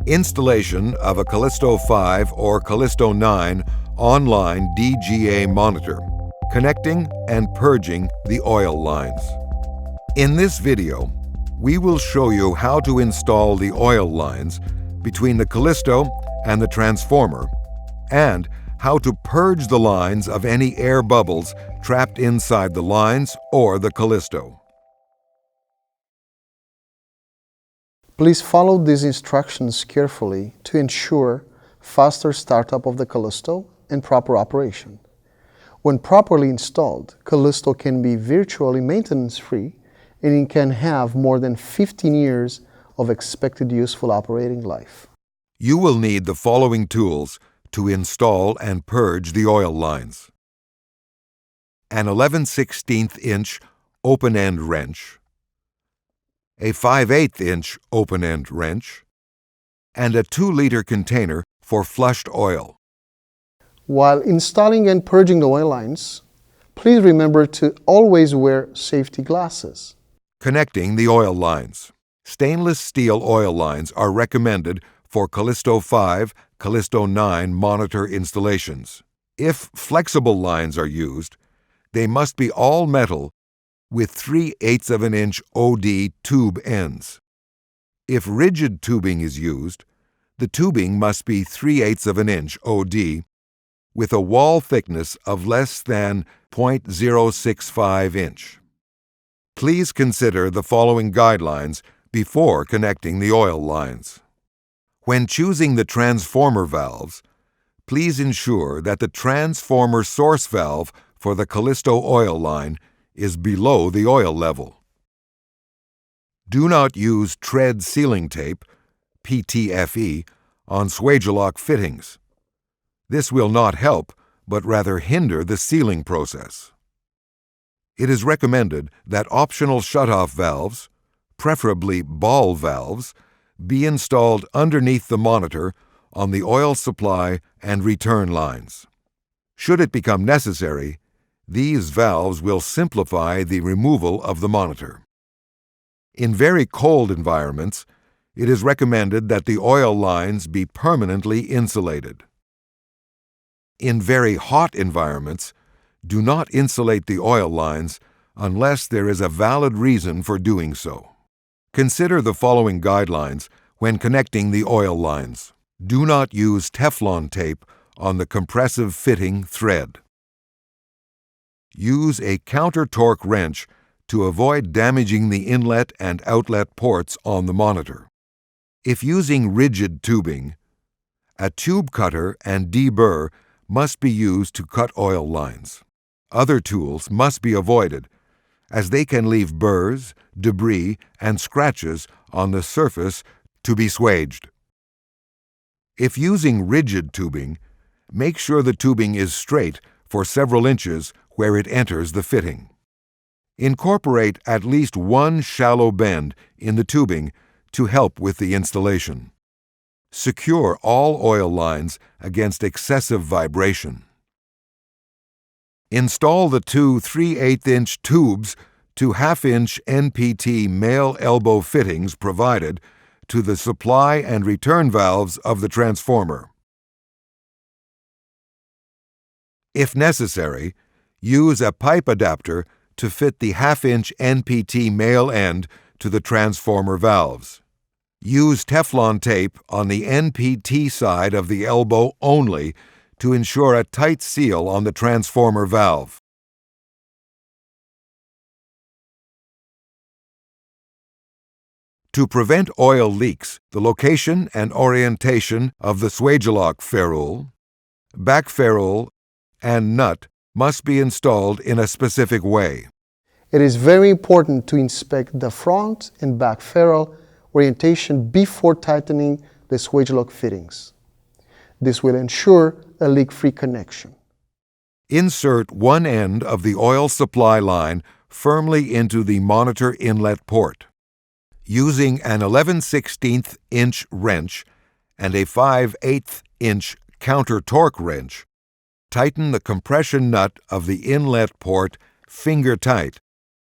Installation of a Calisto 5 or Calisto 9 online DGA monitor, connecting and purging the oil lines. In this video, we will show you how to install the oil lines between the Calisto and the transformer, and how to purge the lines of any air bubbles trapped inside the lines or the Calisto. Please follow these instructions carefully to ensure faster startup of the Calisto and proper operation. When properly installed, Calisto can be virtually maintenance-free and it can have more than 15 years of expected useful operating life. You will need the following tools to install and purge the oil lines: an 11/16" open-end wrench, a 5/8" open-end wrench, and a 2-liter container for flushed oil. While installing and purging the oil lines, please remember to always wear safety glasses. Connecting the oil lines. Stainless steel oil lines are recommended for Calisto 5, Calisto 9 monitor installations. If flexible lines are used, they must be all metal with 3/8" OD tube ends. If rigid tubing is used, the tubing must be 3/8" OD with a wall thickness of less than 0.065 inch. Please consider the following guidelines before connecting the oil lines. When choosing the transformer valves, please ensure that the transformer source valve for the Calisto oil line is below the oil level. Do not use tread sealing tape, PTFE, on Swagelok fittings. This will not help, but rather hinder the sealing process. It is recommended that optional shutoff valves, preferably ball valves, be installed underneath the monitor on the oil supply and return lines. Should it become necessary, these valves will simplify the removal of the monitor. In very cold environments, it is recommended that the oil lines be permanently insulated. In very hot environments, do not insulate the oil lines unless there is a valid reason for doing so. Consider the following guidelines when connecting the oil lines. Do not use Teflon tape on the compressive fitting thread. Use a counter-torque wrench to avoid damaging the inlet and outlet ports on the monitor. If using rigid tubing, a tube cutter and deburr must be used to cut oil lines. Other tools must be avoided, as they can leave burrs, debris, and scratches on the surface to be swaged. If using rigid tubing, make sure the tubing is straight for several inches where it enters the fitting. Incorporate at least one shallow bend in the tubing to help with the installation. Secure all oil lines against excessive vibration. Install the two 3/8" tubes to 1/2" NPT male elbow fittings provided to the supply and return valves of the transformer. If necessary, use a pipe adapter to fit the 1/2" NPT male end to the transformer valves. Use Teflon tape on the NPT side of the elbow only to ensure a tight seal on the transformer valve. To prevent oil leaks, the location and orientation of the Swagelok ferrule, back ferrule, and nut must be installed in a specific way. It is very important to inspect the front and back ferrule orientation before tightening the Swagelok fittings. This will ensure a leak-free connection. Insert one end of the oil supply line firmly into the monitor inlet port. Using an 11/16" wrench and a 5/8" counter-torque wrench, tighten the compression nut of the inlet port finger tight,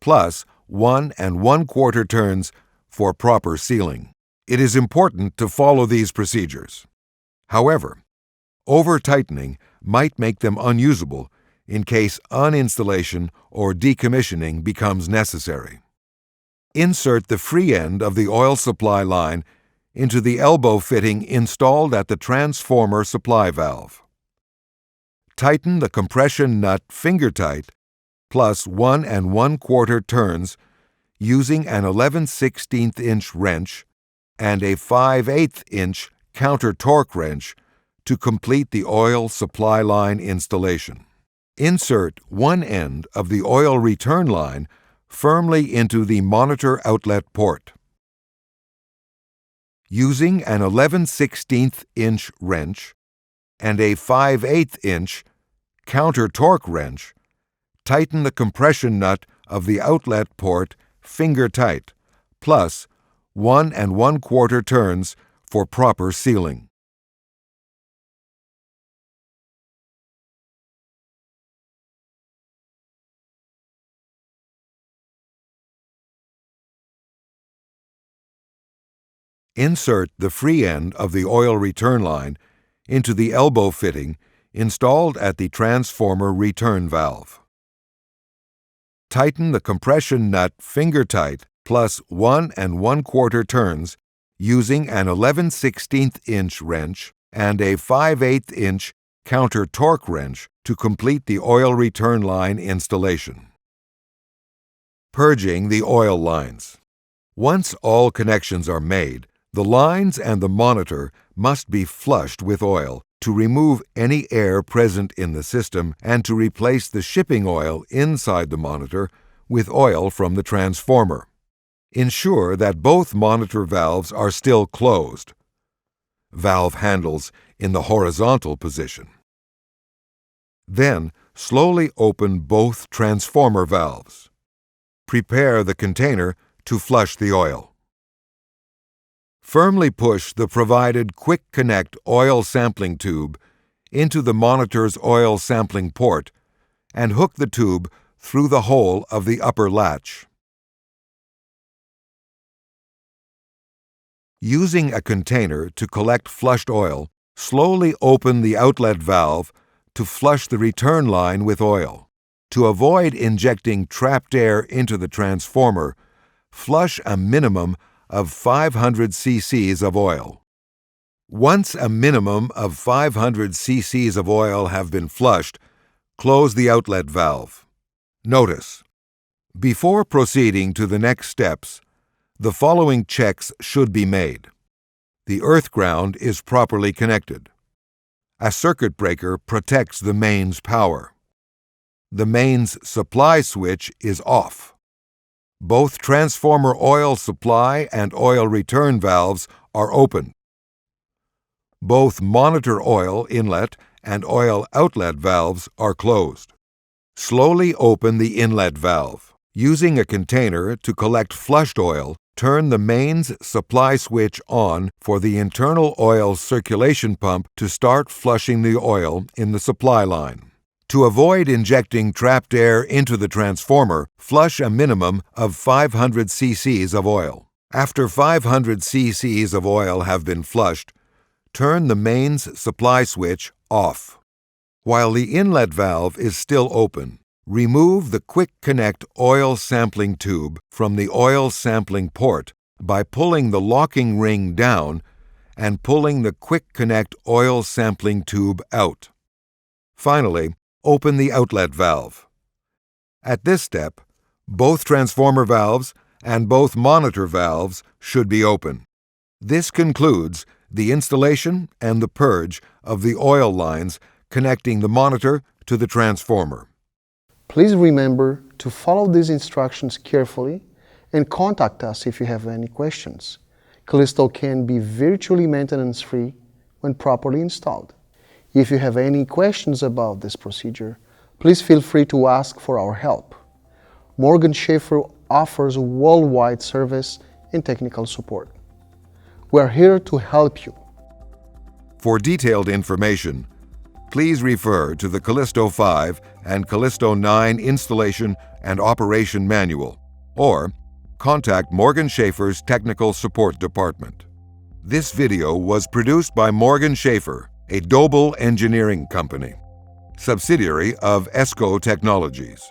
plus 1 1/4 turns for proper sealing. It is important to follow these procedures. However, over-tightening might make them unusable in case uninstallation or decommissioning becomes necessary. Insert the free end of the oil supply line into the elbow fitting installed at the transformer supply valve. Tighten the compression nut finger tight plus 1 1/4 turns using an 11/16" wrench and a 5/8" counter torque wrench to complete the oil supply line installation. Insert one end of the oil return line firmly into the monitor outlet port. Using an 11/16" wrench and a 5/8" counter torque wrench, tighten the compression nut of the outlet port finger tight, plus 1 1/4 turns for proper sealing. Insert the free end of the oil return line into the elbow fitting installed at the transformer return valve. Tighten the compression nut finger tight plus 1 1/4 turns using an 11/16" wrench and a 5/8" counter torque wrench to complete the oil return line installation. Purging the oil lines. Once all connections are made, the lines and the monitor must be flushed with oil to remove any air present in the system and to replace the shipping oil inside the monitor with oil from the transformer. Ensure that both monitor valves are still closed. Valve handles in the horizontal position. Then, slowly open both transformer valves. Prepare the container to flush the oil. Firmly push the provided Quick Connect oil sampling tube into the monitor's oil sampling port and hook the tube through the hole of the upper latch. Using a container to collect flushed oil, slowly open the outlet valve to flush the return line with oil. To avoid injecting trapped air into the transformer, flush a minimum of 500 cc's of oil. Once a minimum of 500 cc's of oil have been flushed, close the outlet valve. Notice: before proceeding to the next steps, the following checks should be made. The earth ground is properly connected. A circuit breaker protects the mains power. The mains supply switch is off. Both transformer oil supply and oil return valves are open. Both monitor oil inlet and oil outlet valves are closed. Slowly open the inlet valve. Using a container to collect flushed oil, turn the mains supply switch on for the internal oil circulation pump to start flushing the oil in the supply line. To avoid injecting trapped air into the transformer, flush a minimum of 500 cc's of oil. After 500 cc's of oil have been flushed, turn the mains supply switch off. While the inlet valve is still open, remove the Quick Connect oil sampling tube from the oil sampling port by pulling the locking ring down and pulling the Quick Connect oil sampling tube out. Finally, open the outlet valve. At this step, both transformer valves and both monitor valves should be open. This concludes the installation and the purge of the oil lines connecting the monitor to the transformer. Please remember to follow these instructions carefully and contact us if you have any questions. Calisto can be virtually maintenance-free when properly installed. If you have any questions about this procedure, please feel free to ask for our help. Morgan Schaefer offers worldwide service and technical support. We are here to help you. For detailed information, please refer to the Calisto 5 and Calisto 9 installation and operation manual, or contact Morgan Schaefer's Technical Support Department. This video was produced by Morgan Schaefer, a Doble engineering company, subsidiary of ESCO Technologies.